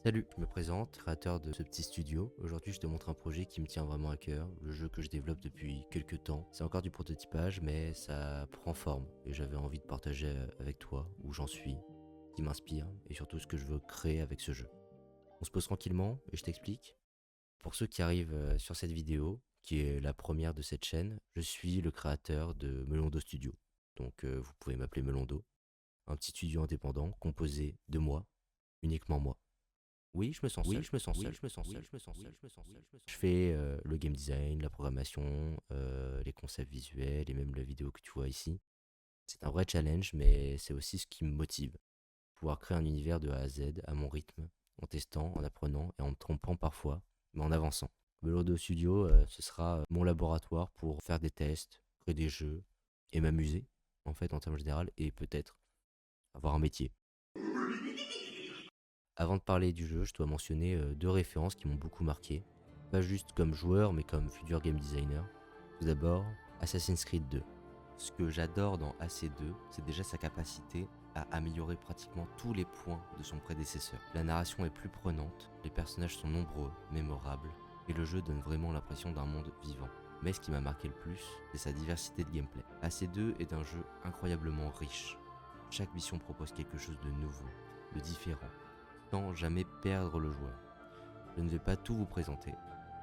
Salut, je me présente, créateur de ce petit studio. Aujourd'hui, je te montre un projet qui me tient vraiment à cœur, le jeu que je développe depuis quelques temps. C'est encore du prototypage, mais ça prend forme et j'avais envie de partager avec toi où j'en suis, ce qui m'inspire et surtout ce que je veux créer avec ce jeu. On se pose tranquillement et je t'explique. Pour ceux qui arrivent sur cette vidéo, qui est la première de cette chaîne, je suis le créateur de Melondo Studio. Donc vous pouvez m'appeler Melondo, un petit studio indépendant composé de moi, uniquement moi. Oui, je me sens seul. Je fais le game design, la programmation, les concepts visuels et même la vidéo que tu vois ici. C'est un vrai challenge, mais c'est aussi ce qui me motive. Pouvoir créer un univers de A à Z à mon rythme, en testant, en apprenant et en me trompant parfois, mais en avançant. Melodo Studio, ce sera mon laboratoire pour faire des tests, créer des jeux et m'amuser, en fait, en termes général, et peut-être avoir un métier. Avant de parler du jeu, je dois mentionner deux références qui m'ont beaucoup marqué. Pas juste comme joueur, mais comme futur game designer. Tout d'abord, Assassin's Creed 2. Ce que j'adore dans AC2, c'est déjà sa capacité à améliorer pratiquement tous les points de son prédécesseur. La narration est plus prenante, les personnages sont nombreux, mémorables, et le jeu donne vraiment l'impression d'un monde vivant. Mais ce qui m'a marqué le plus, c'est sa diversité de gameplay. AC2 est un jeu incroyablement riche. Chaque mission propose quelque chose de nouveau, de différent, sans jamais perdre le joueur. Je ne vais pas tout vous présenter,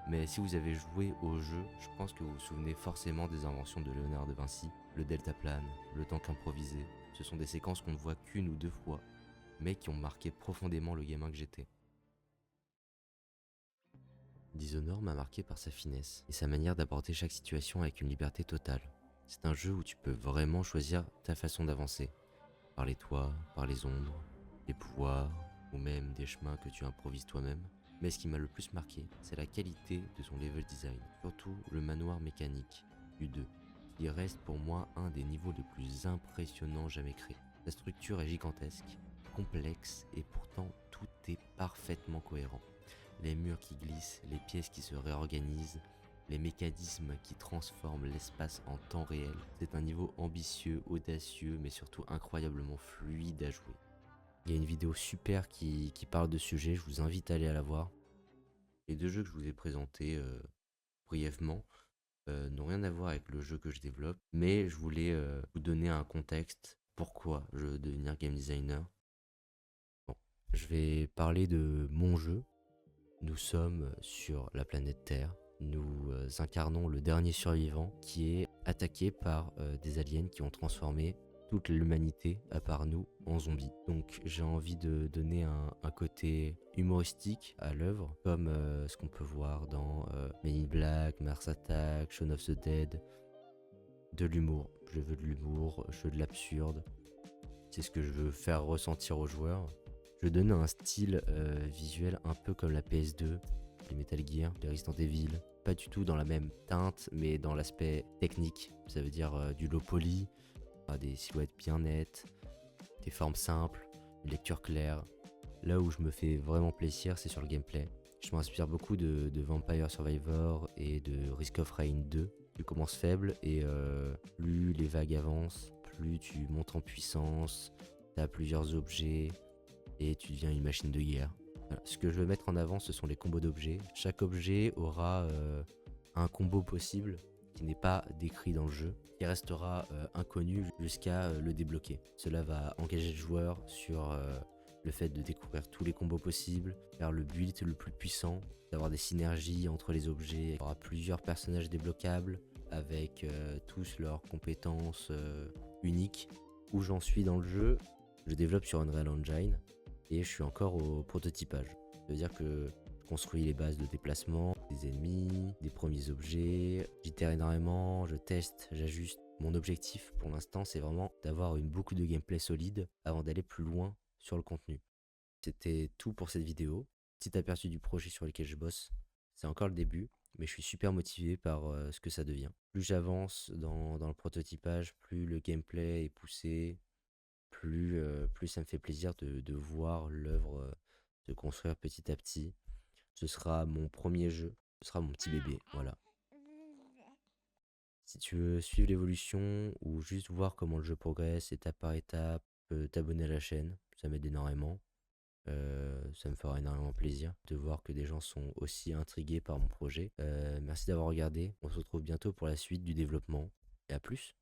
mais si vous avez joué au jeu, je pense que vous vous souvenez forcément des inventions de Léonard de Vinci, le deltaplane, le tank improvisé. Ce sont des séquences qu'on ne voit qu'une ou deux fois, mais qui ont marqué profondément le gamin que j'étais. Dishonored m'a marqué par sa finesse et sa manière d'aborder chaque situation avec une liberté totale. C'est un jeu où tu peux vraiment choisir ta façon d'avancer, par les toits, par les ombres, les pouvoirs, ou même des chemins que tu improvises toi-même. Mais ce qui m'a le plus marqué, c'est la qualité de son level design, surtout le manoir mécanique du 2. Il reste pour moi un des niveaux les plus impressionnants jamais créés. La structure est gigantesque, complexe et pourtant tout est parfaitement cohérent. Les murs qui glissent, les pièces qui se réorganisent, les mécanismes qui transforment l'espace en temps réel. C'est un niveau ambitieux, audacieux, mais surtout incroyablement fluide à jouer. Il y a une vidéo super qui parle de ce sujet, je vous invite à aller la voir. Les deux jeux que je vous ai présentés brièvement n'ont rien à voir avec le jeu que je développe, mais je voulais vous donner un contexte pourquoi je veux devenir game designer. Bon, je vais parler de mon jeu. Nous sommes sur la planète Terre. Nous incarnons le dernier survivant qui est attaqué par des aliens qui ont transformé toute l'humanité, à part nous, en zombies. Donc j'ai envie de donner un côté humoristique à l'œuvre, comme ce qu'on peut voir dans Men in Black, Mars Attack, Shaun of the Dead. De l'humour. Je veux de l'humour, je veux de l'absurde. C'est ce que je veux faire ressentir aux joueurs. Je donne un style visuel un peu comme la PS2, les Metal Gear, les Resident Evil. Pas du tout dans la même teinte, mais dans l'aspect technique. Ça veut dire du low poly, des silhouettes bien nettes, des formes simples, une lecture claire. Là où je me fais vraiment plaisir, c'est sur le gameplay. Je m'inspire beaucoup de Vampire Survivor et de Risk of Rain 2. Tu commences faible et plus les vagues avancent, plus tu montes en puissance, tu as plusieurs objets et tu deviens une machine de guerre. Voilà. Ce que je veux mettre en avant, ce sont les combos d'objets. Chaque objet aura un combo possible qui n'est pas décrit dans le jeu, qui restera inconnu jusqu'à le débloquer. Cela va engager le joueur sur le fait de découvrir tous les combos possibles, faire le build le plus puissant, d'avoir des synergies entre les objets. Il y aura plusieurs personnages débloquables avec tous leurs compétences uniques. Où j'en suis dans le jeu, je développe sur Unreal Engine et je suis encore au prototypage. Ça veut dire que je construis les bases de déplacement, des ennemis, des premiers objets, j'itère énormément, je teste, j'ajuste. Mon objectif pour l'instant, c'est vraiment d'avoir une boucle de gameplay solide avant d'aller plus loin sur le contenu. C'était tout pour cette vidéo. Petit aperçu du projet sur lequel je bosse. C'est encore le début, mais je suis super motivé par ce que ça devient. Plus j'avance dans le prototypage, plus le gameplay est poussé, plus ça me fait plaisir de voir l'œuvre se construire petit à petit. Ce sera mon premier jeu, ce sera mon petit bébé, voilà. Si tu veux suivre l'évolution ou juste voir comment le jeu progresse étape par étape, t'abonner à la chaîne, ça m'aide énormément. Ça me fera énormément plaisir de voir que des gens sont aussi intrigués par mon projet. Merci d'avoir regardé. On se retrouve bientôt pour la suite du développement. Et à plus.